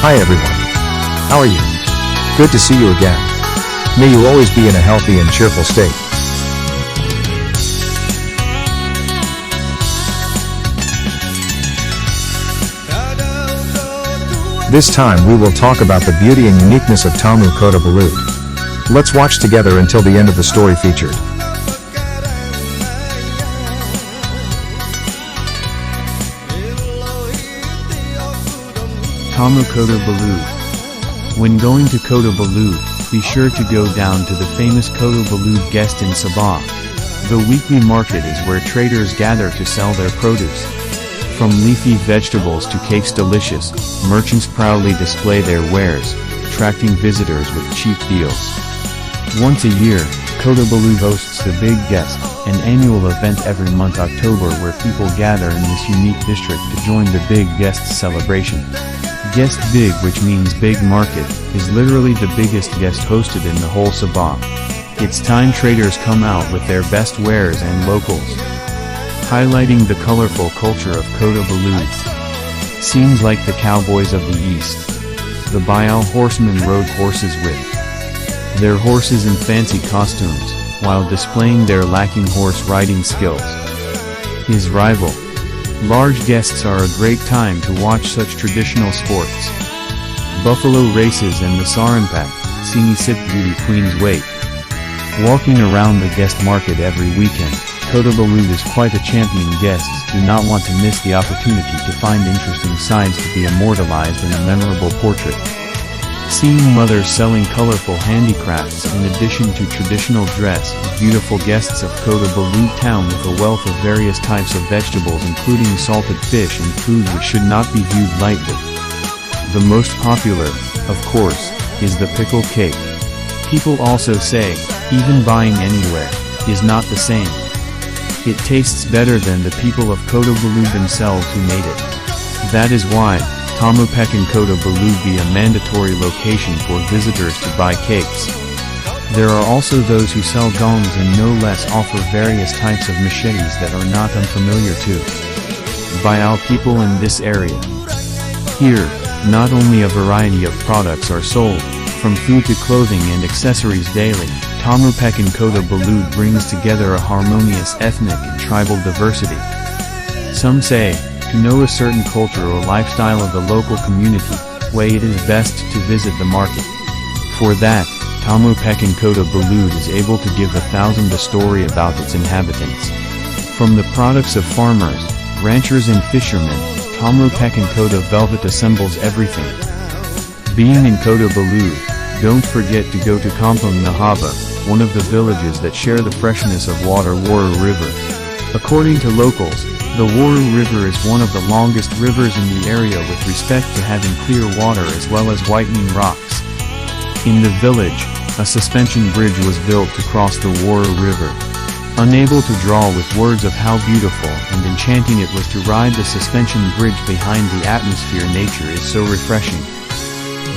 Hi everyone. How are you? Good to see you again. May you always be in a healthy and cheerful state. This time we will talk about the beauty and uniqueness of Tamu Kota Belud. Let's watch together until the end of the story featured. Tamu Kota Belud. When going to Kota Belud, be sure to go down to the famous Kota Belud guest in Sabah. The weekly market is where traders gather to sell their produce. From leafy vegetables to cakes delicious, merchants proudly display their wares, attracting visitors with cheap deals. Once a year, Kota Belud hosts the Big Guest, an annual event every month October where people gather in this unique district to join the Big Guest celebration. Guest Big, which means big market, is literally the biggest guest hosted in the whole Sabah. It's time traders come out with their best wares and locals, highlighting the colorful culture of Kota Belud. Scenes like the cowboys of the east. The Bajau horsemen rode horses with their horses in fancy costumes, while displaying their lacking horse riding skills. His rival. Large guests are a great time to watch such traditional sports. Buffalo races and the Sarampak, Sinisip Beauty Queen's Wait. Walking around the guest market every weekend, Kota Belud is quite a champion. Guests do not want to miss the opportunity to find interesting sides to be immortalized in a memorable portrait. Seeing mothers selling colorful handicrafts in addition to traditional dress, beautiful guests of Kota Belud town with a wealth of various types of vegetables including salted fish and food which should not be viewed lightly. The most popular, of course, is the pickle cake. People also say, even buying anywhere, is not the same. It tastes better than the people of Kota Belud themselves who made it. That is why, Tamu Kota Belud be a mandatory location for visitors to buy cakes. There are also those who sell gongs and no less offer various types of machetes that are not unfamiliar to Bajau people in this area. Here, not only a variety of products are sold, from food to clothing and accessories daily, Tamu Kota Belud brings together a harmonious ethnic and tribal diversity. Some say, to know a certain culture or lifestyle of the local community, it is best to visit the market. For that, Tamu Kota Belud is able to give 1,000 a story about its inhabitants. From the products of farmers, ranchers and fishermen, Tamu Kota Velvet assembles everything. Being in Kota Belud, don't forget to go to Kampung Nahaba, one of the villages that share the freshness of water Wara River. According to locals, the Wara River is one of the longest rivers in the area with respect to having clear water as well as whitening rocks. In the village, a suspension bridge was built to cross the Wara River. Unable to draw with words of how beautiful and enchanting it was to ride the suspension bridge behind the atmosphere. Nature is so refreshing.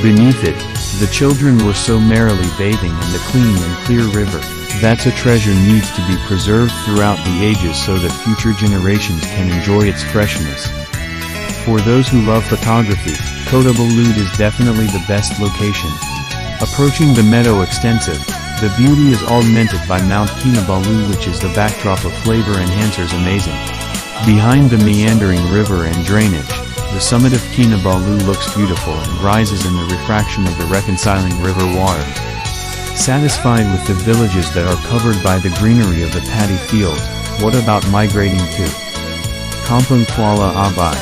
Beneath it, the children were so merrily bathing in the clean and clear river. That's a treasure needs to be preserved throughout the ages so that future generations can enjoy its freshness. For those who love photography, Kota Belud is definitely the best location. Approaching the meadow extensive, the beauty is augmented by Mount Kinabalu, which is the backdrop of flavor enhancers amazing. Behind the meandering river and drainage, the summit of Kinabalu looks beautiful and rises in the refraction of the reconciling river water. Satisfied with the villages that are covered by the greenery of the paddy fields, what about migrating to Kampung Siasai?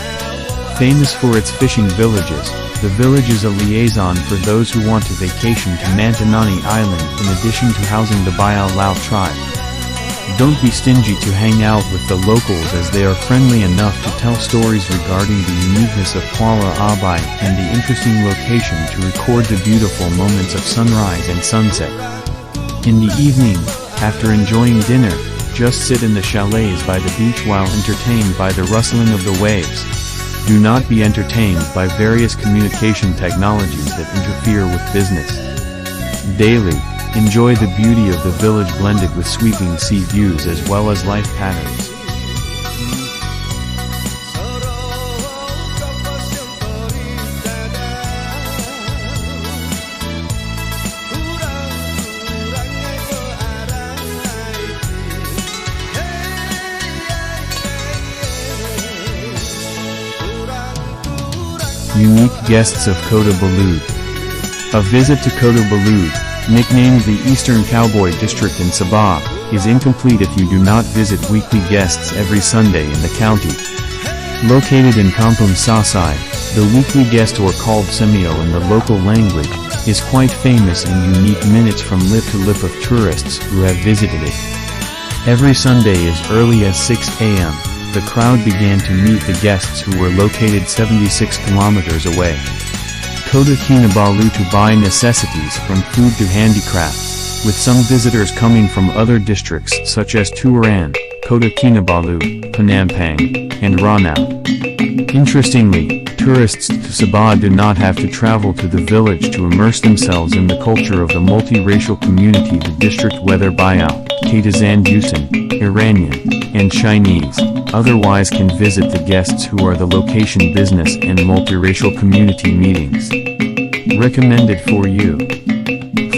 Famous for its fishing villages, the village is a liaison for those who want to vacation to Mantanani Island in addition to housing the Bajau Lao tribe. Don't be stingy to hang out with the locals as they are friendly enough to tell stories regarding the uniqueness of Kuala Abai and the interesting location to record the beautiful moments of sunrise and sunset. In the evening, after enjoying dinner, just sit in the chalets by the beach while entertained by the rustling of the waves. Do not be entertained by various communication technologies that interfere with business. Daily, enjoy the beauty of the village blended with sweeping sea views as well as life patterns. unique guests of Kota Belud. A visit to Kota Belud, nicknamed the Eastern Cowboy District in Sabah, is incomplete if you do not visit weekly guests every Sunday in the county. Located in Kampung Siasai, the weekly guest, or called semio in the local language, is quite famous and unique minutes from lip to lip of tourists who have visited it. Every Sunday as early as 6 a.m., the crowd began to meet the guests who were located 76 kilometers away. Kota Kinabalu to buy necessities from food to handicrafts, with some visitors coming from other districts such as Tuaran, Kota Kinabalu, Penampang and Ranau. Interestingly, tourists to Sabah do not have to travel to the village to immerse themselves in the culture of the multiracial community. The district, whether Bajau, Kadazandusun, Irranun and Chinese, otherwise can visit the guests who are the location business and multiracial community meetings. Recommended for you.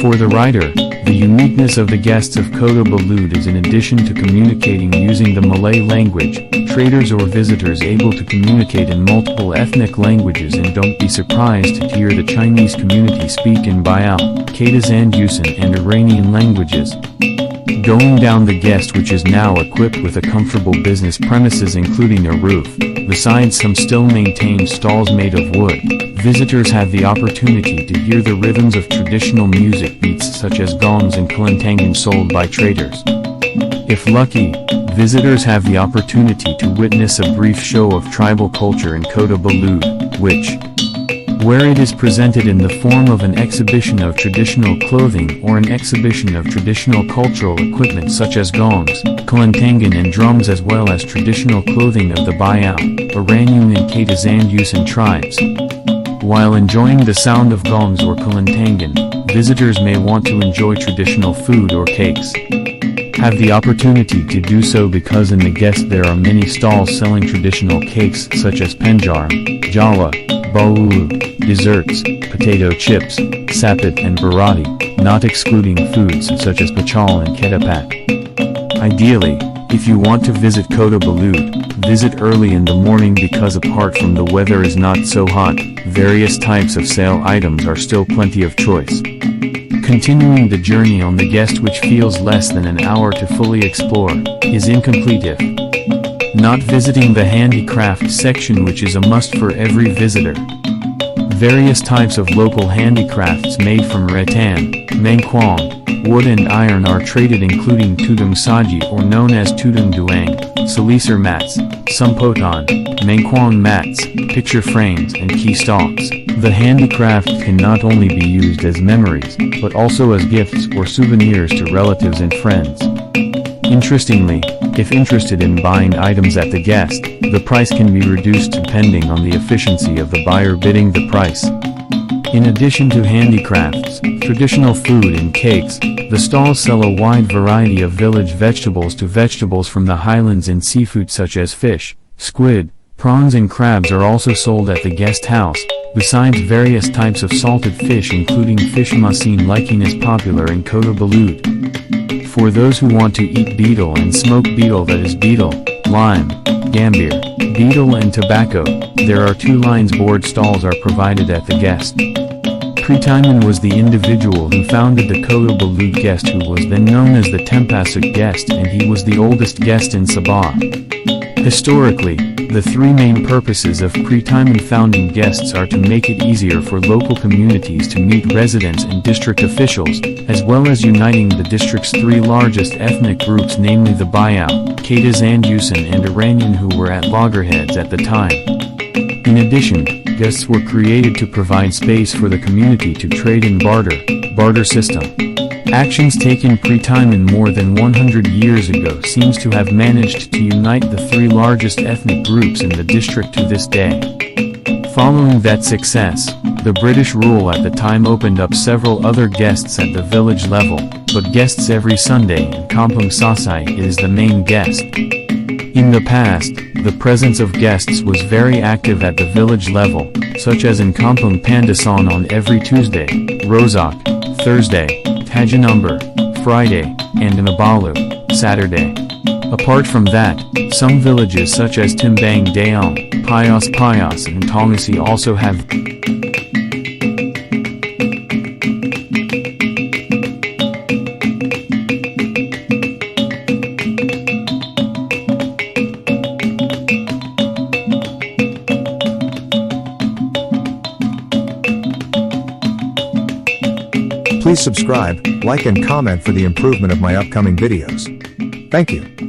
For the writer, the uniqueness of the guests of Kota Belud is in addition to communicating using the Malay language, traders or visitors able to communicate in multiple ethnic languages, and don't be surprised to hear the Chinese community speak in Bajau, Kadazandusun and Iranian languages. Going down the guest, which is now equipped with a comfortable business premises including a roof, besides some still maintained stalls made of wood, visitors have the opportunity to hear the rhythms of traditional music beats such as gongs and kelentangan sold by traders. If lucky, visitors have the opportunity to witness a brief show of tribal culture in Kota Belud, where it is presented in the form of an exhibition of traditional clothing or an exhibition of traditional cultural equipment such as gongs, kelentangan and drums, as well as traditional clothing of the Bajau, Irranun and Kadazandusun tribes. While enjoying the sound of gongs or kelentangan, visitors may want to enjoy traditional food or cakes. Have the opportunity to do so because in the guest there are many stalls selling traditional cakes such as penjar, jala, balud, desserts, potato chips, sapit and barati, not excluding foods such as pachal and ketapak. Ideally, if you want to visit Kota Belud, visit early in the morning because apart from the weather is not so hot, various types of sale items are still plenty of choice. Continuing the journey on the guest, which feels less than an hour to fully explore, is incomplete if not visiting the handicraft section, which is a must for every visitor. Various types of local handicrafts made from rattan, mangkwang, wood and iron are traded, including tudung saji, or known as tudung duang, salisar mats, sumpotan, mangkwang mats, picture frames and key stalks. The handicraft can not only be used as memories, but also as gifts or souvenirs to relatives and friends. Interestingly, if interested in buying items at the guest, the price can be reduced depending on the efficiency of the buyer bidding the price. In addition to handicrafts, traditional food and cakes, the stalls sell a wide variety of village vegetables to vegetables from the highlands, and seafood such as fish, squid, prawns and crabs are also sold at the guest house, besides various types of salted fish including fish masin liking is popular in Kota Belud. For those who want to eat beetle and smoked beetle, that is beetle, lime, gambir, beetle and tobacco, there are 2 lines board stalls are provided at the guest. Pritiman was the individual who founded the Kota Belud guest, who was then known as the Tempasuk guest, and he was the oldest guest in Sabah. Historically, the 3 main purposes of Pritiman founding guests are to make it easier for local communities to meet residents and district officials, as well as uniting the district's 3 largest ethnic groups, namely the Bajau, Kadazandusun and Iranian, who were at loggerheads at the time. In addition, guests were created to provide space for the community to trade and barter system. Actions taken Pritiman more than 100 years ago seems to have managed to unite the 3 largest ethnic groups in the district to this day. Following that success, the British rule at the time opened up several other guests at the village level, but guests every Sunday in Kampung Siasai is the main guest. In the past, the presence of guests was very active at the village level, such as in Kampung Pandasan on every Tuesday, Rozak, Thursday, Tajanumber, Friday, and Kinabalu, Saturday. Apart from that, some villages such as Timbang Daong, Payas Payas and Tongasi also have Please subscribe, like and comment for the improvement of my upcoming videos. Thank you.